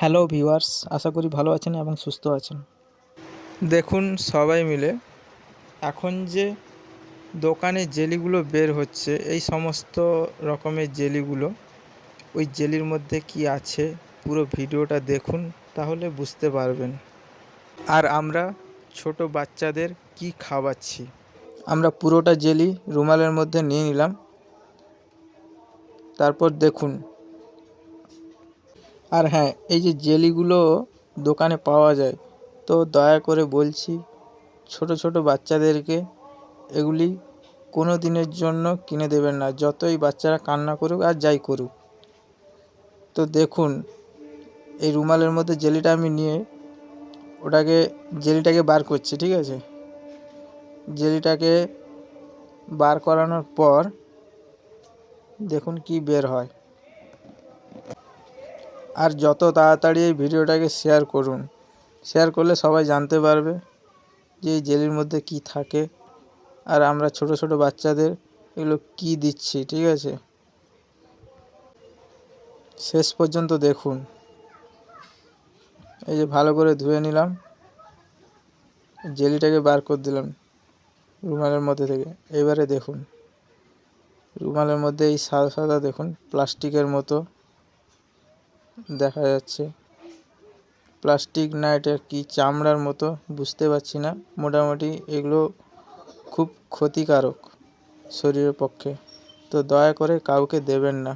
Hello viewers, আশা করি ভালো আছেন এবং সুস্থ আছেন। দেখুন সবাই মিলে এখন যে দোকানে জেলিগুলো বের হচ্ছে, এই সমস্ত রকমের জেলিগুলো, ওই জেলির মধ্যে কি আছে পুরো ভিডিওটা দেখুন, তাহলে বুঝতে পারবেন। আর আমরা ছোট বাচ্চাদের কি খাওয়াচ্ছি। আমরা পুরোটা জেলি রুমালের মধ্যে নিয়ে নিলাম। তারপর দেখুন, আর হ্যাঁ, এই যে জেলিগুলো দোকানে পাওয়া যায়, তো দয়া করে বলছি ছোট ছোট বাচ্চাদেরকে এগুলি কোনো দিনের জন্য কিনে দেবেন না, যতই বাচ্চারা কান্না করুক আর যাই করুক। তো দেখুন, এই রুমালের মধ্যে জেলিটা আমি নিয়ে জেলিটাকে বার করছি, ঠিক আছে? জেলিটাকে বার করানোর পর দেখুন কি বের হয়। আর যত তাড়াতাড়ি এই ভিডিওটাকে শেয়ার করুন, শেয়ার করলে সবাই জানতে পারবে যে এই জেলির মধ্যে কি থাকে আর আমরা ছোট ছোট বাচ্চাদের এগুলো কি দিচ্ছি, ঠিক আছে? শেষ পর্যন্ত দেখুন। এই যে ভালো করে ধুয়ে নিলাম, জেলিটাকে বার করে দিলাম রুমালের মধ্যে থেকে। এবারে দেখুন, রুমালের মধ্যে এই সাদা সাদা দেখুন প্লাস্টিকের মতো দেখা যাচ্ছে। প্লাস্টিক না এটা কি চামড়ার মতো বুঝতে পারছি না। মোটামুটি এগুলো খুব ক্ষতিকারক শরীরের পক্ষে, তো দয়া করে কাউকে দেবেন না।